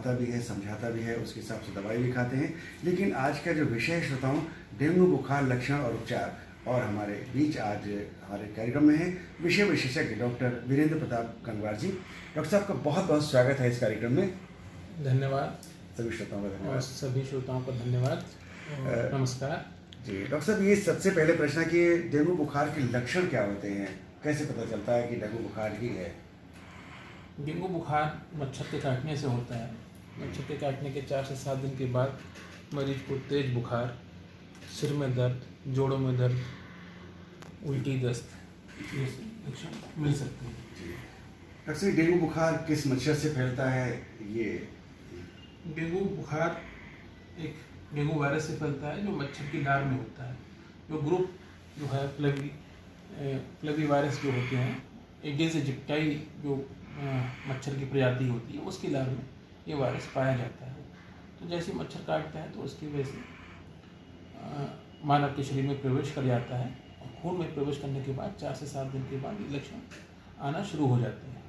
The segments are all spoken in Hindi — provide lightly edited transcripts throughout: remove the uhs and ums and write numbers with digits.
बताता भी है, समझाता भी है, उसके हिसाब से दवाई भी खाते हैं। लेकिन आज का जो विषय श्रोताओं, डेंगू बुखार लक्षण और उपचार, और हमारे बीच आज हमारे कार्यक्रम में है विषय विशेषज्ञ डॉक्टर वीरेंद्र प्रताप गंगवार जी। डॉक्टर साहब का बहुत बहुत स्वागत है इस कार्यक्रम में। धन्यवाद। सभी श्रोताओं का और धन्यवाद। सभी श्रोताओं को धन्यवाद और नमस्कार। जी डॉक्टर साहब, ये सबसे पहले प्रश्न है कि डेंगू बुखार के लक्षण क्या होते हैं, कैसे पता चलता है कि डेंगू बुखार ही है? डेंगू बुखार मच्छर के काटने से होता है। मच्छर के काटने के 4 से 7 दिन के बाद मरीज को तेज बुखार, सिर में दर्द, जोड़ों में दर्द, उल्टी, दस्त ये लक्षण मिल सकते हैं। डॉक्टर साहब, डेंगू बुखार किस मच्छर से फैलता है? ये डेंगू बुखार एक डेंगू वायरस से फैलता है जो मच्छर की लार में होता है। जो ग्रुप जो है फ्लेवी वायरस जो होते हैं, एडिस इजिप्टाई जो मच्छर की प्रजाति होती है उसकी लार में ये वायरस पाया जाता है। तो जैसे मच्छर काटता है तो उसकी वजह से मानव के शरीर में प्रवेश कर जाता है और खून में प्रवेश करने के बाद 4 से 7 दिन के बाद ये लक्षण आना शुरू हो जाते हैं।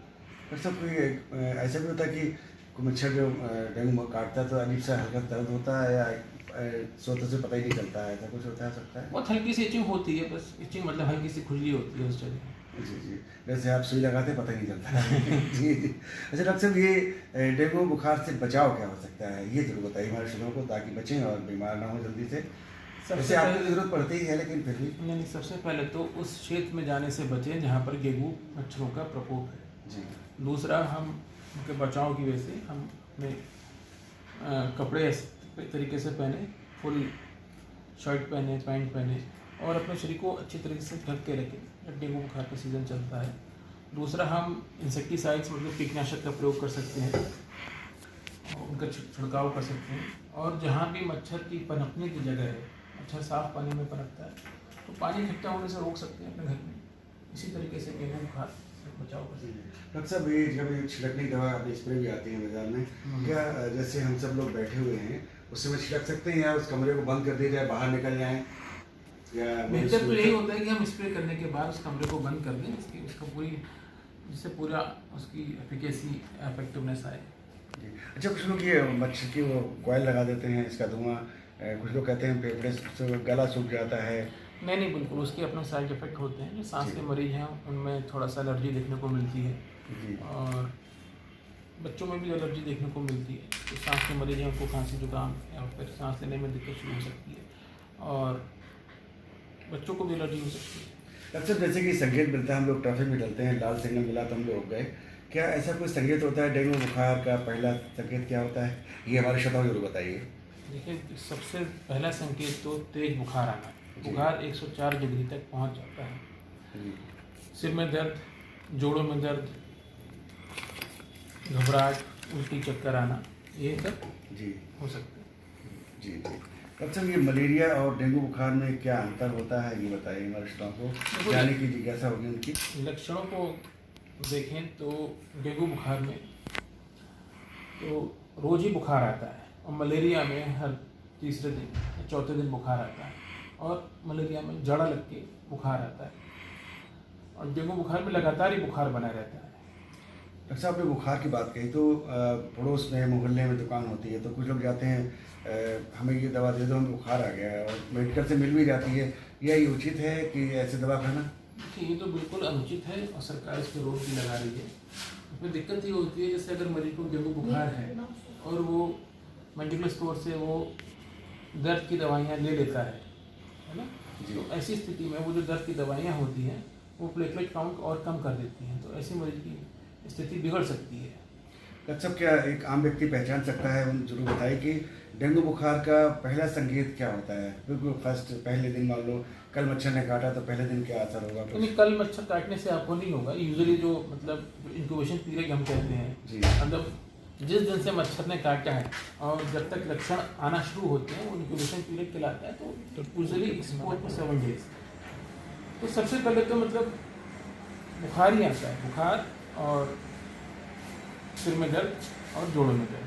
डॉक्टर साहब, कोई ऐसा भी होता है कि कोई मच्छर जो डेंगू काटता है तो अजीब सा हल्का दर्द होता है, या सोते से पता ही नहीं चलता है, ऐसा कुछ होता है सकता है? बहुत हल्की सी इचिंग होती है, बस इचिंग मतलब हल्की सी खुजली होती है उस जगह। जी जी, जैसे आप सुई लगाते पता ही नहीं चलता है। जी जी। अच्छा डॉक्टर साहब, ये डेंगू बुखार से बचाव क्या हो सकता है, ये जरूर बताइए हमारे श्रोताओं को, ताकि बचें और बीमार ना हो जल्दी से। सबसे आपको जरूरत पड़ती ही है, लेकिन फिर भी नहीं, सबसे पहले तो उस क्षेत्र में जाने से बचें जहाँ पर डेंगू मच्छरों का प्रकोप है। जी। दूसरा, हम उनके बचाव की वजह से हम अपने कपड़े इस तरीके से पहने, फुल शर्ट पहने, पैंट पहने और अपने शरीर को अच्छी तरीके से ढक के रखें जब डेंगू बुखार का सीज़न चलता है। दूसरा, हम इंसेक्टिसाइड्स मतलब कीटनाशक का प्रयोग कर सकते हैं और उनका छिड़काव कर सकते हैं। और जहाँ भी मच्छर की पनपने की जगह है, मच्छर साफ पानी में पनपता है तो पानी इकट्ठा होने से रोक सकते हैं अपने घर में। इसी तरीके से डेंगू बुखार से बचाव कर सकते हैं। डॉक्टर साहब, ये जब ये छिड़कने की दवा अपनी स्प्रे भी आती है बाजार में, क्या जैसे हम सब लोग बैठे हुए हैं उस समय छिड़क सकते हैं, या उस कमरे को बंद कर दिया जाए, बाहर निकल जाएं? या बेहतर तो यही होता है कि हम स्प्रे करने के बाद उस कमरे को बंद कर दें, उसका पूरी जिससे पूरा उसकी एफिकेसी इफेक्टिवनेस आए। अच्छा, कुछ लोग ये मच्छर की वो कॉइल लगा देते हैं, इसका धुआं, कुछ लोग कहते हैं फेफड़े से गला सूख जाता है। नहीं, बिल्कुल उसके अपने साइड इफेक्ट होते हैं। जो सांस के मरीज हैं उनमें थोड़ा सा एलर्जी देखने को मिलती है और बच्चों में भी एलर्जी देखने को मिलती है। तो सांस के मरीज हैं उनको खांसी, जुकाम या फिर सांस लेने में दिक्कत शुरू हो सकती है और बच्चों को भी एलर्जी हो सकती है। डॉक्टर, जैसे कि संकेत मिलता है, हम लोग ट्रैफिक में चलते हैं, लाल सिग्नल मिला तो हम लोग गए, क्या ऐसा कोई संकेत होता है? डेंगू बुखार का पहला संकेत क्या होता है, ये हमारे श्रोताओं को जरूर बताइए। देखिए, सबसे पहला संकेत तो तेज बुखार आना। बुखार 104 डिग्री तक पहुंच जाता है। सिर में दर्द, जोड़ों में दर्द, घबराहट, उल्टी, चक्कर आना, ये सब जी हो सकते हैं। जी जी। डॉक्टर, ये मलेरिया और डेंगू बुखार में क्या अंतर होता है, ये बताइए हमारे श्रोताओं को, जानने की जिज्ञासा होगी उनकी। लक्षणों को देखें तो डेंगू बुखार में तो रोज ही बुखार आता है और मलेरिया में हर तीसरे दिन या चौथे दिन बुखार आता है और मलेरिया में जड़ा लग के बुखार आता है और डेंगू बुखार में लगातार ही बुखार बना रहता है। डॉक्टर साहब, आपने बुखार की बात कही तो पड़ोस में, मोहल्ले में दुकान होती है तो कुछ लोग जाते हैं, हमें ये दवा दे दो, हमें बुखार आ गया है, और मेडिकल से मिल भी जाती है। यह ये उचित है कि ऐसे दवा खाना? देखिए, ये तो बिल्कुल अनुचित है और सरकार इस पर रोक भी लगा रही है। इसमें दिक्कत ये होती है, जैसे अगर मरीज को डेंगू बुखार है और वो मेडिकल स्टोर से वो दर्द की दवाइयाँ ले लेता है ना, तो ऐसी स्थिति में वो जो दर्द की दवाइयाँ होती हैं वो प्लेटलेट काउंट और कम कर देती हैं, तो ऐसे मरीज की स्थिति बिगड़ सकती है। डॉक्टर साहब, क्या एक आम व्यक्ति पहचान सकता है? उन जरूर बताइए कि डेंगू बुखार का पहला संकेत क्या होता है? बिल्कुल फर्स्ट पहले दिन, मान लो कल मच्छर ने काटा तो पहले दिन क्या असर होगा? नहीं, कल मच्छर काटने से आपको नहीं होगा। यूजुअली जो मतलब इंक्यूबेशन पीरियड हम कहते हैं, मतलब जिस दिन से मच्छर ने काटा है और जब तक लक्षण आना शुरू होते हैं वो इंक्यूबेशन पीरियड कहलाता है। तो यूजुअली 4 to 7 डेज। तो सबसे पहले तो मतलब बुखार ही आता है, बुखार और सिर में दर्द और जोड़ों में दर्द।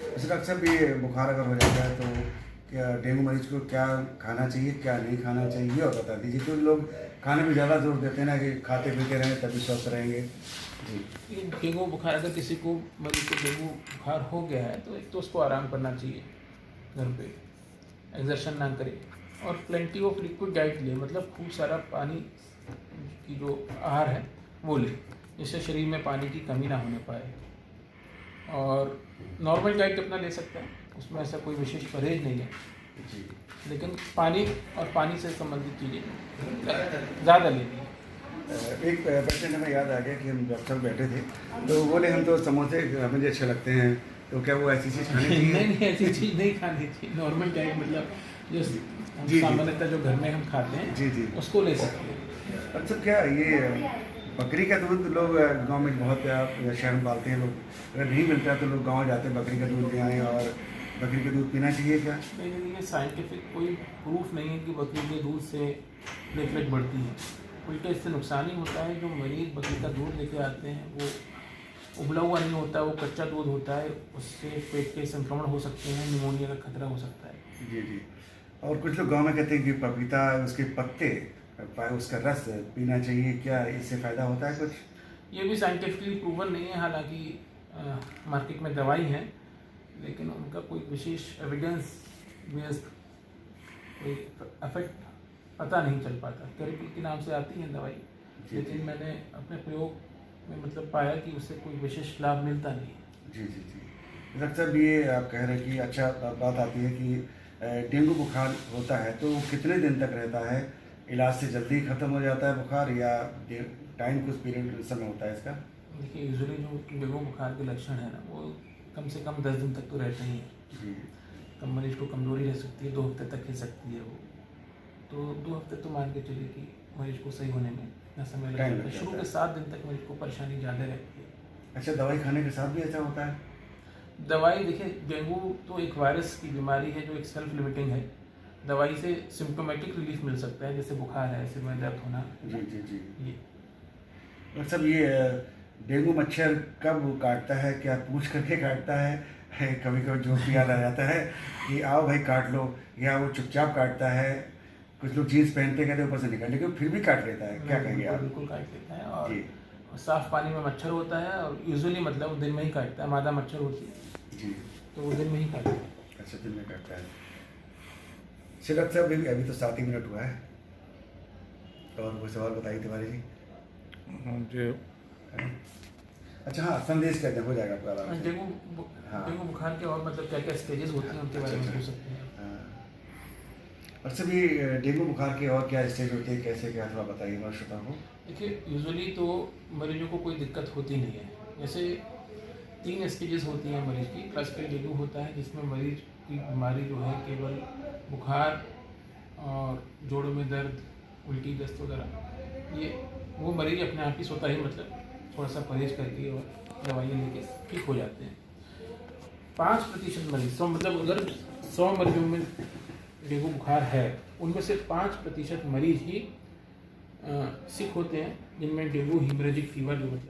अच्छा डॉक्टर साहब, ये बुखार अगर हो जाता है तो क्या डेंगू मरीज को क्या खाना चाहिए, क्या नहीं खाना चाहिए, और बता दीजिए। कुछ लोग खाने पे ज़्यादा जोर देते हैं ना कि खाते पीते रहें तभी स्वस्थ रहेंगे। जी ये डेंगू बुखार, अगर किसी को मरीज को डेंगू बुखार हो गया है तो एक तो उसको आराम करना चाहिए, घर पे एक्सर्शन ना करे, और प्लेंटी ऑफ लिक्विड डाइट ले, मतलब खूब सारा पानी की जो आहार है वो ले, जिससे शरीर में पानी की कमी ना होने पाए। और नॉर्मल डाइट अपना ले सकता है, उसमें ऐसा कोई विशेष परहेज नहीं है, जी। लेकिन पानी और पानी से संबंधित चीज़ें ज़्यादा लेनी है। एक पेशेंट हमें याद आ गया कि हम डॉक्टर साहब बैठे थे, तो बोले हम तो समोसे हमें जो अच्छे लगते हैं, तो क्या वो ऐसी चीज़ खानी चाहिए? नहीं, ऐसी चीज़ नहीं खानी चाहिए। नॉर्मल डाइट मतलब जो जी। सामान्यतः जो घर में हम खाते हैं जी जी। उसको ले सकते हैं। अच्छा, क्या ये बकरी का दूध लोग गांव में बहुत शहर में पालते हैं लोग, अगर नहीं मिलता है तो लोग गांव जाते हैं बकरी का दूध ले आएँ, और बकरी का दूध पीना चाहिए क्या? नहीं, ये साइंटिफिक कोई प्रूफ नहीं है कि बकरी के दूध से प्लेटलेट बढ़ती है, उल्टे इससे नुकसान ही होता है। जो मरीज बकरी का दूध लेके आते हैं वो उबला हुआ नहीं होता, वो कच्चा दूध होता है, उससे पेट के संक्रमण हो सकते हैं, निमोनिया का खतरा हो सकता है। जी जी। और कुछ लोग गांव में कहते हैं कि पपीता उसके पत्ते उसका रस पीना चाहिए, क्या इससे फ़ायदा होता है कुछ? ये भी साइंटिफिकली प्रूवन नहीं है, हालांकि मार्केट में दवाई है, लेकिन उनका कोई विशेष एविडेंस बेस्ड कोई इफेक्ट पता नहीं चल पाता। थेरेपी के नाम से आती है दवाई, लेकिन मैंने अपने प्रयोग में मतलब पाया कि उससे कोई विशेष लाभ मिलता नहीं है। जी जी जी। डॉक्टर साहब, ये आप कह रहे हैं कि अच्छा बात आती है कि डेंगू बुखार होता है तो कितने दिन तक रहता है? इलाज से जल्दी ख़त्म हो जाता है बुखार, या टाइम कुछ पीरियड समय होता है इसका? देखिए, यूजुअली जो डेंगू बुखार के लक्षण है ना, वो कम से कम 10 दिन तक तो रहते ही हैं। जी। तब मरीज को कमजोरी रह सकती है, 2 हफ्ते तक रह सकती है वो, तो 2 हफ्ते तो मान के चलिए कि मरीज को सही होने में इतना समय लग जाता है। शुरू के 7 दिन तक मरीज को परेशानी ज़्यादा रहती है। अच्छा, दवाई खाने के साथ भी ऐसा होता है? दवाई, देखिए, डेंगू तो एक वायरस की बीमारी है जो एक सेल्फ लिमिटिंग है। दवाई से सिम्टोमेटिक रिलीफ मिल सकता है, जैसे बुखार है, सिर में दर्द होना। जी जी जी। ये डॉक्टर साहब, ये डेंगू मच्छर कब काटता है? क्या पूछ करके काटता है? कभी कभी जोक भी याद आ जाता है कि आओ भाई काट लो, या वो चुपचाप काटता है? कुछ लोग जीन्स पहनते कहते ऊपर से निकल, लेकिन फिर भी काट लेता है, क्या कहेंगे आप? बिल्कुल काट लेता है, और जी साफ पानी में मच्छर होता है, और यूजुअली मतलब वो दिन में ही काटता है। मादा मच्छर होती है जी। तो वो दिन में ही काटता है। अच्छा, दिन में काटता है। चलिए डॉक्टर साहब, अभी तो 7 ही मिनट हुआ है, और वो सवाल बताइए तिवारी जी। जो अच्छा हाँ, संदेश कहते हैं, हो जाएगा आपका आराम से। हाँ। डेंगू बुखार के और मतलब क्या क्या स्टेजेस होते हैं उनके बारे में पूछ सकते हैं। और सभी डेंगू बुखार के और क्या स्टेज होती है, कैसे क्या, थोड़ा बताइए हमारे श्रोताओं को। देखिए, यूजुअली तो मरीजों को कोई दिक्कत होती नहीं है। जैसे 3 स्टेजेस होती हैं मरीज की। क्लासिकल डेंगू होता है जिसमें मरीज की बीमारी जो है केवल बुखार और जोड़ों में दर्द, उल्टी, दस्त वगैरह, ये वो मरीज अपने आप ही स्वतः ही मतलब थोड़ा सा परहेज करके और दवाइयाँ लेके ठीक हो जाते हैं। 5% मरीज, 100 मतलब अगर 100 मरीजों में डेंगू बुखार है, उनमें से 5% मरीज ही सिक होते हैं, जिनमें डेंगू हीमोरेजिक फीवर जो मतलब